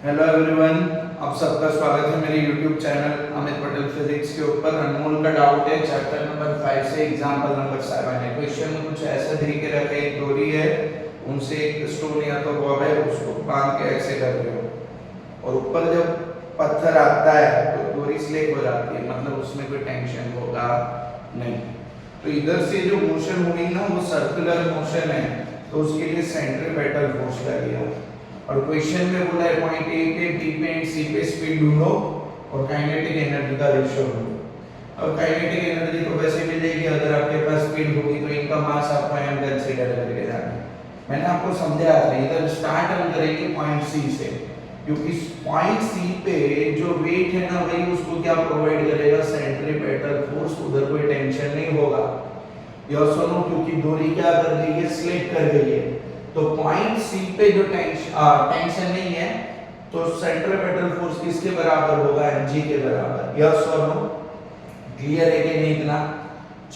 Hello everyone, आप सबका स्वागत है मेरे YouTube channel Amit Patel physics के ऊपर। अनमोल का डाउट है चैप्टर नंबर 5 से एग्जांपल नंबर 7 है। क्वेश्चन में कुछ ऐसा दे के रखे, एक डोरी है, उनसे एक स्टोन या तो बॉब है, उसको बांध के ऐसे कर रहे हो और ऊपर जब पत्थर आता है तो डोरी स्लिप हो जाती है, मतलब उसमें कोई टेंशन होगा नहीं। तो इधर से जो मोशन हुई ना वो सर्कुलर मोशन है, तो उसके लिए सेंट्रीपेटल फोर्स लगेगा। और क्वेश्चन में बोला है पॉइंट ए पे, बी पे एंड सी पे स्पीड ढूंढो और काइनेटिक एनर्जी का रेशियो ढूंढो। अब काइनेटिक एनर्जी तो वैसे मिलेगी अगर आपके पास स्पीड होगी, तो इनका मास आपको m कंसीडर करके जाना है। मैंने आपको समझाया था, इधर स्टार्ट हम करेंगे पॉइंट सी से, क्योंकि पॉइंट सी पे जो वेट है ना वही उसको क्या प्रोवाइड करेगा, सेंट्रीपेटल फोर्स। उधर कोई टेंशन नहीं होगा, यस और नो, क्योंकि डोरी क्या कर रही है, स्लिप कर रही है। तो पॉइंट सी पे जो टेंशन नहीं है, तो सेंट्रीपेटल फोर्स किसके बराबर होगा, mg के बराबर। यस और नो, क्लियर है कि नहीं इतना?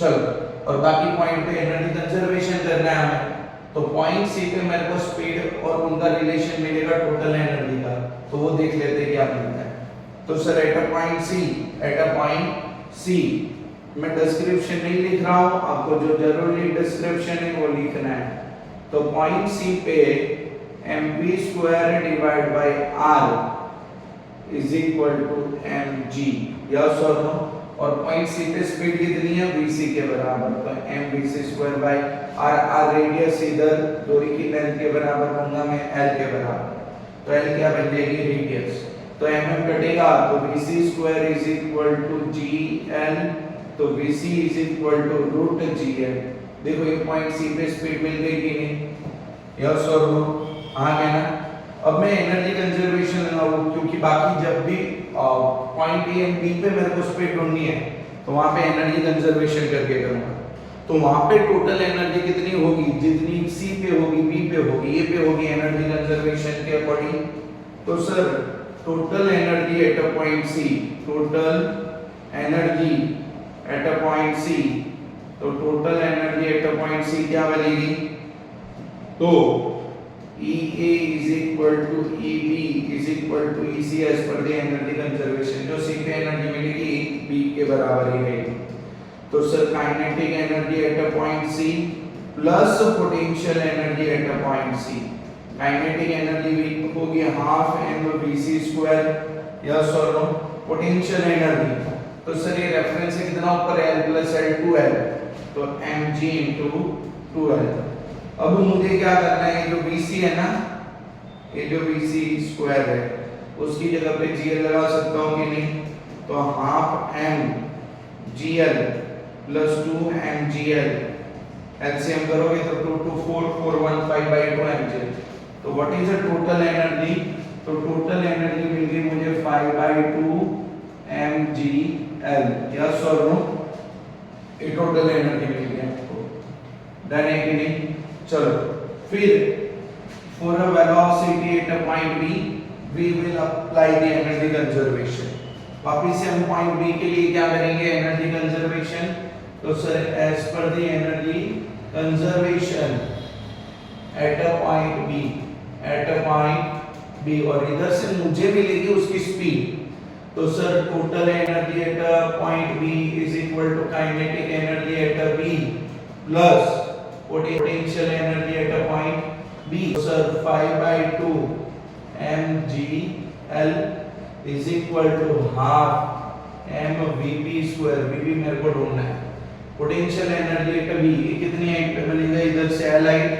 चलो, और बाकी पॉइंट पे एनर्जी कंजर्वेशन करना है हमें, तो पॉइंट सी पे मेरे को स्पीड और उनका रिलेशन मिलेगा टोटल एनर्जी का, तो वो देख लेते हैं क्या मिलता है। तो sir at a point C मैं डिस्क्रिप्शन नहीं लिख रहा हूं, आपको जो जरूरी डिस्क्रिप्शन है वो लिखना है। तो पॉइंट सी पे mv square divide by r is equal to mg। Yes और नो? और पॉइंट सी पे स्पीड कितनी है, vc के बराबर, तो mvc square by r। r radius इधर डोरी की लेंथ के बराबर होगा, मैं l के बराबर, तो l क्या बन जाएगी, रेडियस। तो mm कटेगा तो vc square is equal to gl, तो vc is equal to root gl। देखो ये पॉइंट सी पे स्पीड मिल गई कि नहीं, यस और नो? आ गया ना? अब मैं एनर्जी कंजर्वेशन लगाऊं, क्योंकि बाकी जब भी पॉइंट ए एंड बी पे मेरे को स्पीड ढूंढनी है तो वहां पे एनर्जी कंजर्वेशन करके करूंगा। तो वहां पे टोटल एनर्जी कितनी होगी, जितनी सी पे होगी, बी पे होगी, ए पे होगी, एनर्जी कंजर्वेशन के अकॉर्डिंग। तो sir total energy at a point C, total energy at a point C, तो total energy at a point C क्या बनेगी, तो EA is equal to EB is equal to EC as per the energy conservation। जो सी पे energy मिलेगी B के बराबर ही रहेगी। तो sir kinetic energy at a point C plus potential energy at a point C। Kinetic energy होगी half mvc square, yes और no? Potential energy तो सर ये रेफरेंस है कितना ऊपर, L प्लस L 2L, तो mg into 2L। अब मुझे क्या करना है, जो vc है ना, ये जो vc स्क्वायर है उसकी जगह पे gl लगा सकता हूँ कि नहीं, तो half m gl plus 2 mgl, LCM करोगे तो 2 2 4 415 by 2 mg। तो what is the total energy, तो टोटल एनर्जी मिल गई मुझे 5 by 2 mgl। यस और नो? ये टोटल एनर्जी मिल गई आपको, डन है कि नहीं? चलो फिर for a velocity at a point B we will apply the energy conservation। वापिस से हम पॉइंट B के लिए क्या करेंगे, एनर्जी कंजर्वेशन। तो sir as per the energy conservation at a point B, at a point B, और इधर से मुझे मिलेगी उसकी स्पीड। तो sir total energy at a point B is equal to kinetic energy at a B plus potential energy at a point B। So 5 by 2 mgl is equal to half mvp square। vp मेरे को ढूंढना है। Potential energy eight B ये कितनी height पे बनेगा, इधर से L हाइट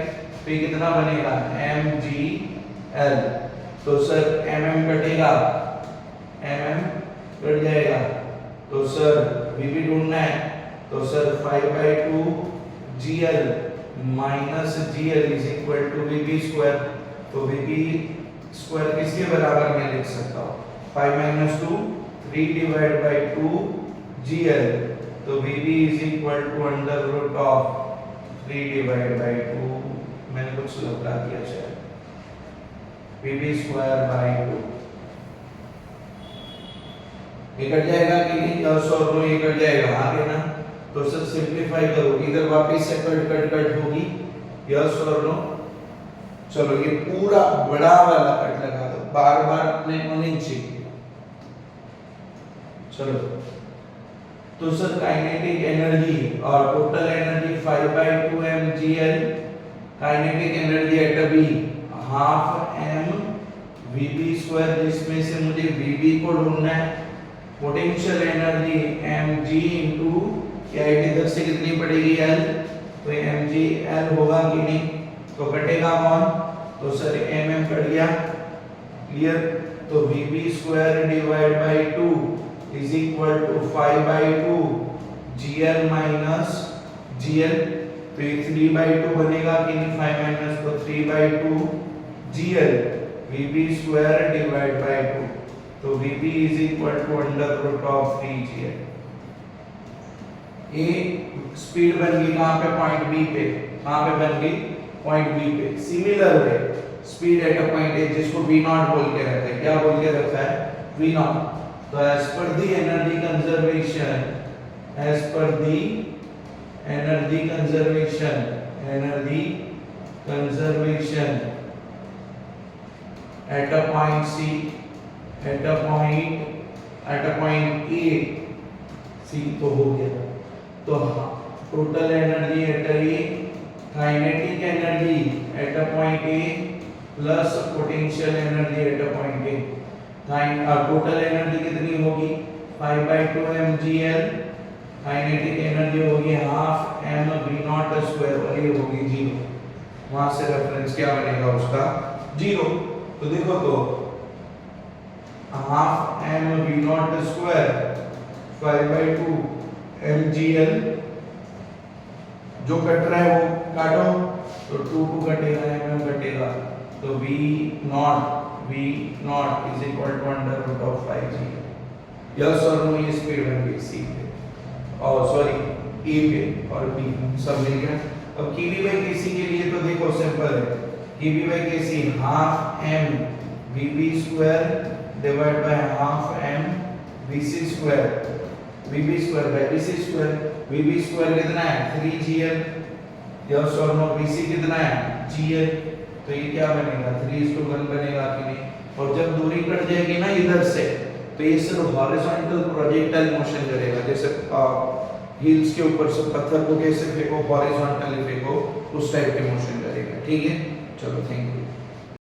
पे कितना बनेगा, mgl। तो सर mm कटेगा, mm कट जाएगा, तो सर vp ढूंढना है, तो sir 5 by 2 gl minus gl is equal to vp square. तो vp स्क्वायर किसके बराबर मैं लिख सकता हूँ, 5 minus 2 3 डिवाइड बाय 2 gl, तो vp is equal to under root of 3 divide by 2, मैंने कुछ लगा दिया शायद, vp स्क्वायर बाय 2। ये कट जाएगा कि नहीं, यस और नो? ये कट जाएगा, आगे ना? तो सब सिंपलीफाई करो, इधर वापस से कट कट कट होगी, यस और नो? चलो ये पूरा बड़ा वाला कट लगा दो, बार बार अपने को नहीं चाहिए। चलो तो सर काइनेटिक एनर्जी और total energy 5/2 mgl, kinetic energy at a B half m vb square, जिसमें से मुझे vb को ढूंढना है। पोटेंशियल एनर्जी mg इनटू क्या इधर से कितनी पड़ेगी l, तो mg l होगा कि नहीं, तो कटेगा कौन, तो सर mm कट गया, क्लियर। तो vb square divide by 2 is equal to 5/2 gl minus gl, तो ये 3/2 बनेगा कि नहीं, 5 माइनस तो 3/2 gl vb square divide by 2, तो vb is equal to under root of 3gl। ये स्पीड बन गई कहां पे, पॉइंट बी पे, कहां पे बन गई, पॉइंट बी पे। Similar way speed at a point ए, जिसको v नॉट बोल के रखा है, क्या बोल के रखा है, v नॉट। तो as per the energy conservation, as per the energy conservation, energy conservation at a point C, at a point A C, तो हो गया। तो total energy at A, kinetic energy at a point A plus potential energy at a point A, total energy कितनी होगी 5/2 mgl, kinetic energy होगी half m v naught square, और ये होगी 0, वहां से रेफरेंस क्या बनेगा उसका 0। तो देखो तो half m v naught square 5/2 mgl, जो कट रहा है वो काटो, तो 2 कटेगा, mm कटेगा, तो v not is equal to under root of 5g। Yes और नो, ये स्पीड बन गई सी पे, और सॉरी ए पे और बी सब मिल गया। अब Kb बाई Kc के लिए तो देखो सिंपल है, Kb by Kc half m vb square divide by half m vc square, vb square by vc square, vb square कितना है 3gl, यस और नो, vc कितना है gl, तो ये क्या बनेगा 3:1 बनेगा कि नहीं। और जब दूरी कट जाएगी ना इधर से, तो ये सिर्फ हॉरिजॉन्टल प्रोजेक्टाइल मोशन करेगा, जैसे हिल्स के ऊपर से पत्थर को कैसे फेंको, हॉरिजॉन्टली फेंको, उस टाइप के मोशन करेगा, ठीक है। चलो थैंक यू।